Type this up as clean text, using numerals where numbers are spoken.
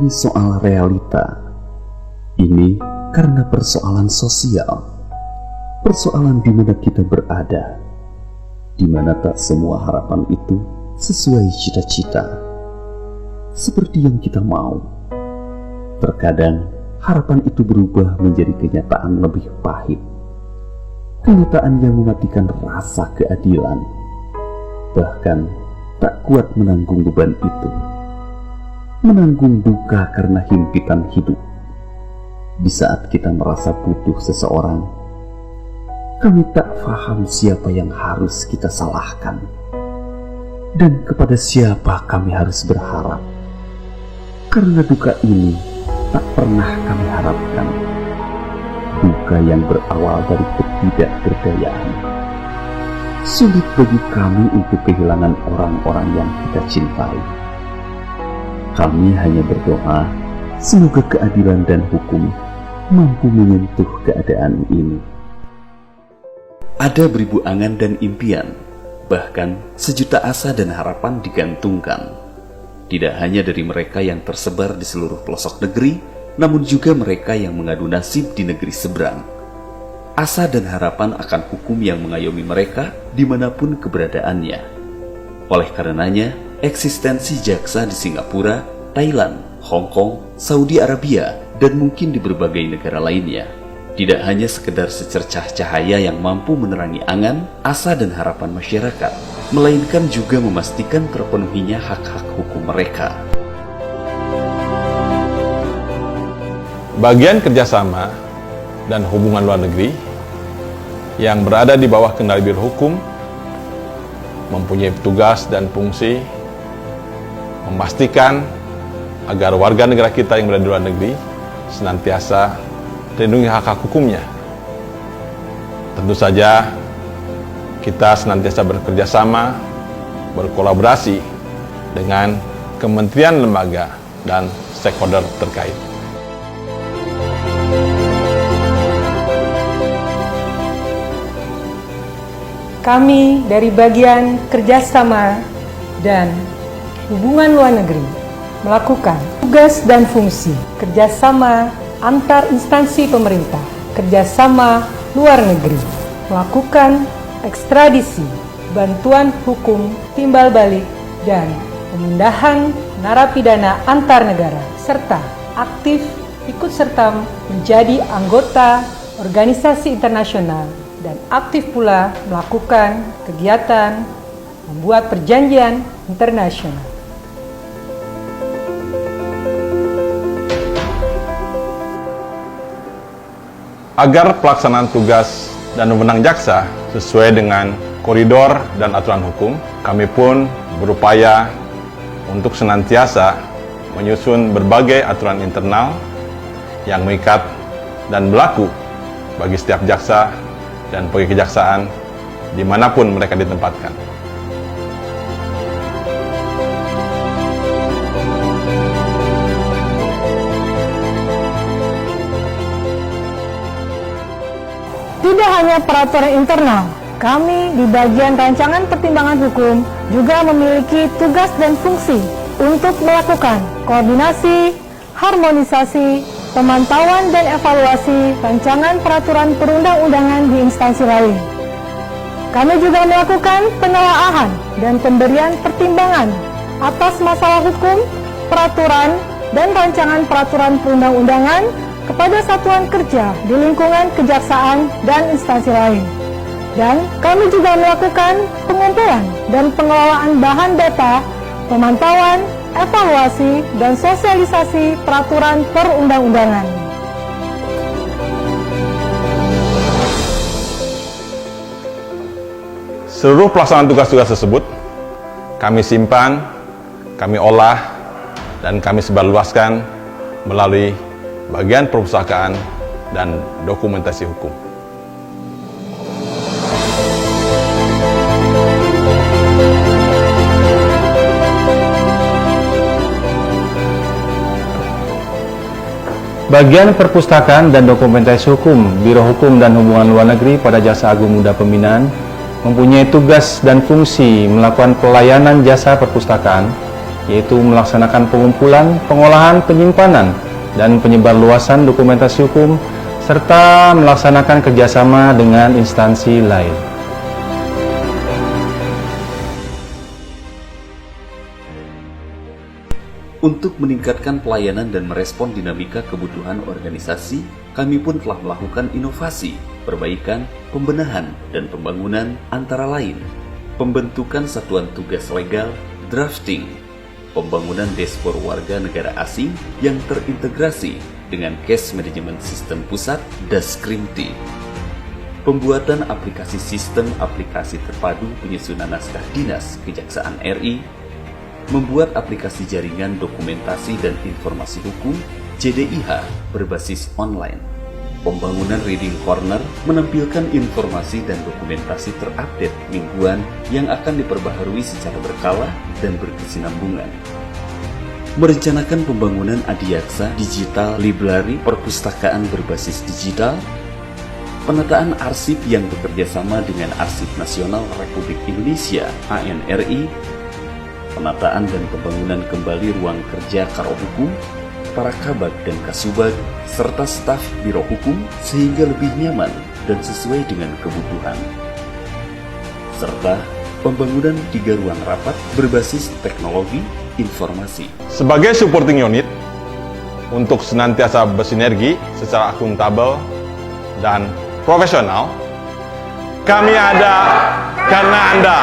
Ini soal realita. Ini karena persoalan sosial. Persoalan di mana kita berada, di mana tak semua harapan itu sesuai cita-cita seperti yang kita mau. Terkadang harapan itu berubah menjadi kenyataan lebih pahit, kenyataan yang mematikan rasa keadilan, bahkan tak kuat menanggung beban itu, menanggung duka karena himpitan hidup. Di saat kita merasa butuh seseorang, kami tak paham siapa yang harus kita salahkan dan kepada siapa kami harus berharap, karena duka ini tak pernah kami harapkan. Duka yang berawal dari ketidakberdayaan. Sulit bagi kami untuk kehilangan orang-orang yang kita cintai. Kami hanya berdoa semoga keadilan dan hukum mampu menyentuh keadaan ini. Ada beribu angan dan impian, bahkan sejuta asa dan harapan digantungkan. Tidak hanya dari mereka yang tersebar di seluruh pelosok negeri, namun juga mereka yang mengadu nasib di negeri seberang. Asa dan harapan akan hukum yang mengayomi mereka dimanapun keberadaannya. Oleh karenanya, eksistensi jaksa di Singapura, Thailand, Hong Kong, Saudi Arabia, dan mungkin di berbagai negara lainnya tidak hanya sekedar secercah cahaya yang mampu menerangi angan, asa, dan harapan masyarakat, melainkan juga memastikan terpenuhinya hak-hak hukum mereka. Bagian kerjasama dan hubungan luar negeri yang berada di bawah kendali Biro Hukum mempunyai tugas dan fungsi memastikan agar warga negara kita yang berada di luar negeri senantiasa terlindungi hak-hak hukumnya. Tentu saja kita senantiasa bekerja sama, berkolaborasi dengan kementerian, lembaga, dan stakeholder terkait. Kami dari bagian kerjasama dan hubungan luar negeri melakukan tugas dan fungsi kerjasama antar instansi pemerintah, kerjasama luar negeri, melakukan ekstradisi, bantuan hukum timbal balik, dan pemindahan narapidana antar negara, serta aktif ikut serta menjadi anggota organisasi internasional dan aktif pula melakukan kegiatan membuat perjanjian internasional. Agar pelaksanaan tugas dan wewenang jaksa sesuai dengan koridor dan aturan hukum, kami pun berupaya untuk senantiasa menyusun berbagai aturan internal yang mengikat dan berlaku bagi setiap jaksa dan pegawai kejaksaan dimanapun mereka ditempatkan. Tidak hanya peraturan internal, kami di bagian rancangan pertimbangan hukum juga memiliki tugas dan fungsi untuk melakukan koordinasi, harmonisasi, pemantauan dan evaluasi rancangan peraturan perundang-undangan di instansi lain. Kami juga melakukan penelaahan dan pemberian pertimbangan atas masalah hukum, peraturan, dan rancangan peraturan perundang-undangan kepada satuan kerja di lingkungan kejaksaan dan instansi lain. Dan kami juga melakukan pengumpulan dan pengelolaan bahan data, pemantauan, evaluasi, dan sosialisasi peraturan perundang-undangan. Seluruh pelaksanaan tugas-tugas tersebut kami simpan, kami olah, dan kami sebarluaskan melalui bagian perpustakaan dan dokumentasi hukum. Bagian perpustakaan dan dokumentasi hukum Biro Hukum dan Hubungan Luar Negeri pada Jaksa Agung Muda Pembinaan mempunyai tugas dan fungsi melakukan pelayanan jasa perpustakaan yaitu melaksanakan pengumpulan, pengolahan, penyimpanan, dan penyebarluasan dokumentasi hukum, serta melaksanakan kerjasama dengan instansi lain. Untuk meningkatkan pelayanan dan merespon dinamika kebutuhan organisasi, kami pun telah melakukan inovasi, perbaikan, pembenahan, dan pembangunan antara lain pembentukan satuan tugas legal, drafting, pembangunan dashboard warga negara asing yang terintegrasi dengan Case Management System Pusat, Daskrimti, pembuatan aplikasi sistem aplikasi terpadu penyusunan naskah dinas Kejaksaan RI, membuat aplikasi jaringan dokumentasi dan informasi hukum JDIH berbasis online, pembangunan Reading Corner menampilkan informasi dan dokumentasi terupdate mingguan yang akan diperbaharui secara berkala dan berkesinambungan, merencanakan pembangunan Adiaksa Digital Library perpustakaan berbasis digital, penataan arsip yang bekerja sama dengan Arsip Nasional Republik Indonesia ANRI, penataan dan pembangunan kembali ruang kerja Karo Hukum, para kabag dan kasubag, serta staf Biro Hukum sehingga lebih nyaman dan sesuai dengan kebutuhan. Serta pembangunan 3 ruang rapat berbasis teknologi informasi. Sebagai supporting unit, untuk senantiasa bersinergi secara akuntabel dan profesional, kami ada karena Anda.